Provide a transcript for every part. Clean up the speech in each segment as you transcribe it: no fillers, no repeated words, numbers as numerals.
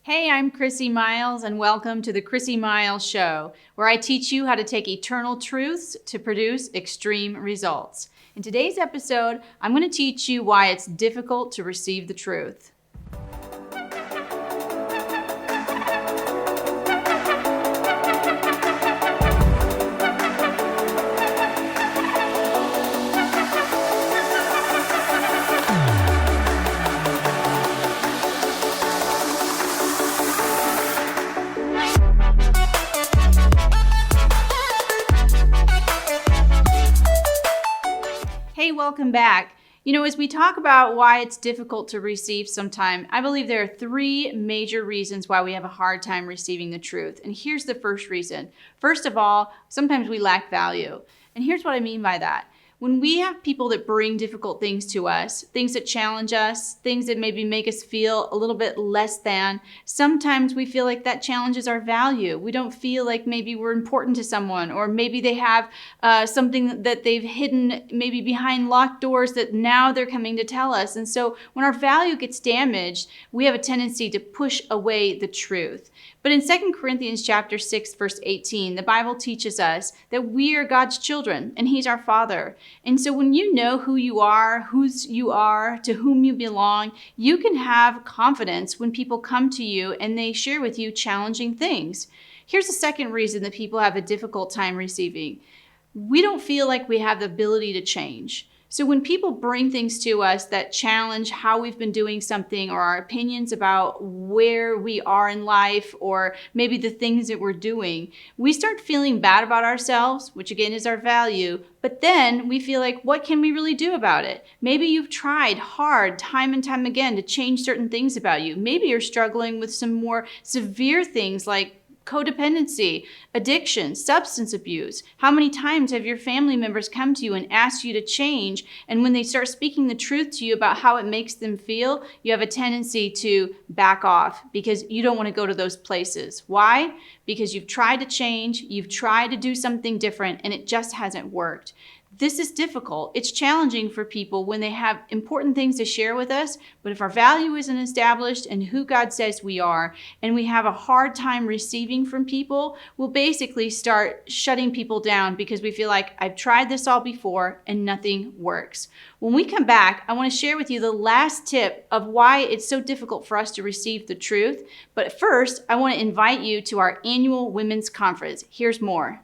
Hey, I'm Chrissy Miles, and welcome to the Chrissy Miles Show, where I teach you how to take eternal truths to produce extreme results. In today's episode, I'm going to teach you why it's difficult to receive the truth. Hey, welcome back. As we talk about why it's difficult to receive sometime, I believe there are three major reasons why we have a hard time receiving the truth. And here's the first reason. First of all, sometimes we lack value. And here's what I mean by that. When we have people that bring difficult things to us, things that challenge us, things that maybe make us feel a little bit less than, sometimes we feel like that challenges our value. We don't feel like maybe we're important to someone, or maybe they have something that they've hidden maybe behind locked doors that now they're coming to tell us. And so when our value gets damaged, we have a tendency to push away the truth. But in 2 Corinthians chapter 6, verse 18, the Bible teaches us that we are God's children and He's our Father. And so when you know who you are, whose you are, to whom you belong, you can have confidence when people come to you and they share with you challenging things. Here's the second reason that people have a difficult time receiving. We don't feel like we have the ability to change. So when people bring things to us that challenge how we've been doing something, or our opinions about where we are in life, or maybe the things that we're doing, we start feeling bad about ourselves, which again is our value. But then we feel like, what can we really do about it? Maybe you've tried hard time and time again to change certain things about you. Maybe you're struggling with some more severe things like codependency, addiction, substance abuse. How many times have your family members come to you and asked you to change? And when they start speaking the truth to you about how it makes them feel, you have a tendency to back off because you don't want to go to those places. Why? Because you've tried to change, you've tried to do something different, and it just hasn't worked. This is difficult. It's challenging for people when they have important things to share with us, but if our value isn't established and who God says we are, and we have a hard time receiving from people, we'll basically start shutting people down because we feel like, I've tried this all before and nothing works. When we come back, I want to share with you the last tip of why it's so difficult for us to receive the truth. But first, I want to invite you to our annual women's conference. Here's more.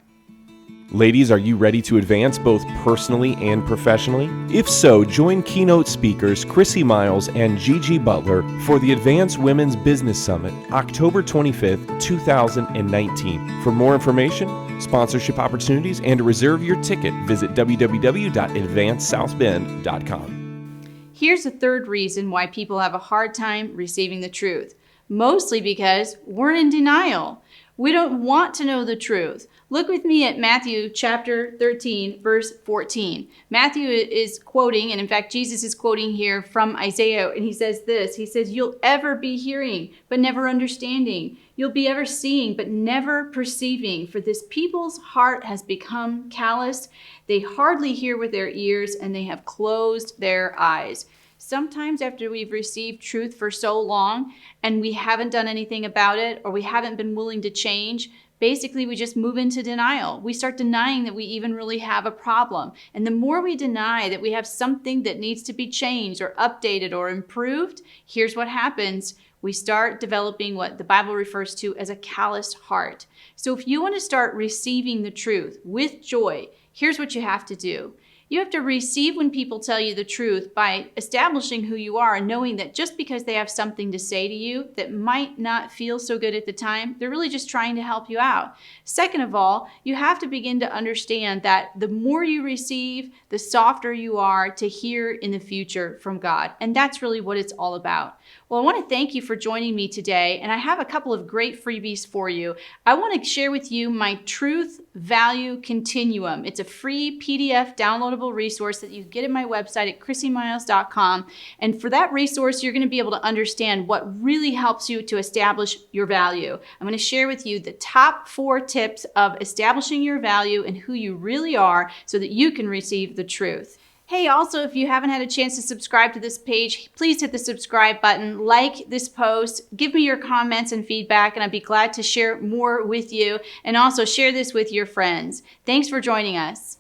Ladies, are you ready to advance both personally and professionally? If so, join keynote speakers Chrissy Miles and Gigi Butler for the Advanced Women's Business Summit, October 25th, 2019. For more information, sponsorship opportunities, and to reserve your ticket, visit www.advancedsouthbend.com. Here's the third reason why people have a hard time receiving the truth. Mostly because we're in denial. We don't want to know the truth. Look with me at Matthew chapter 13, verse 14. Matthew is quoting, and in fact, Jesus is quoting here from Isaiah, and he says this. He says, "You'll ever be hearing, but never understanding. You'll be ever seeing, but never perceiving. For this people's heart has become calloused. They hardly hear with their ears, and they have closed their eyes." Sometimes after we've received truth for so long and we haven't done anything about it, or we haven't been willing to change, basically we just move into denial. We start denying that we even really have a problem. And the more we deny that we have something that needs to be changed or updated or improved, here's what happens. We start developing what the Bible refers to as a calloused heart. So if you want to start receiving the truth with joy, here's what you have to do. You have to receive when people tell you the truth by establishing who you are and knowing that just because they have something to say to you that might not feel so good at the time, they're really just trying to help you out. Second of all, you have to begin to understand that the more you receive, the softer you are to hear in the future from God. And that's really what it's all about. Well, I want to thank you for joining me today, and I have a couple of great freebies for you. I want to share with you my Truth Value Continuum. It's a free PDF downloadable resource that you get at my website at chrissymiles.com. And for that resource, you're going to be able to understand what really helps you to establish your value. I'm going to share with you the top 4 tips of establishing your value and who you really are so that you can receive the truth. Hey, also, if you haven't had a chance to subscribe to this page, please hit the subscribe button, like this post, give me your comments and feedback, and I'd be glad to share more with you. And also share this with your friends. Thanks for joining us.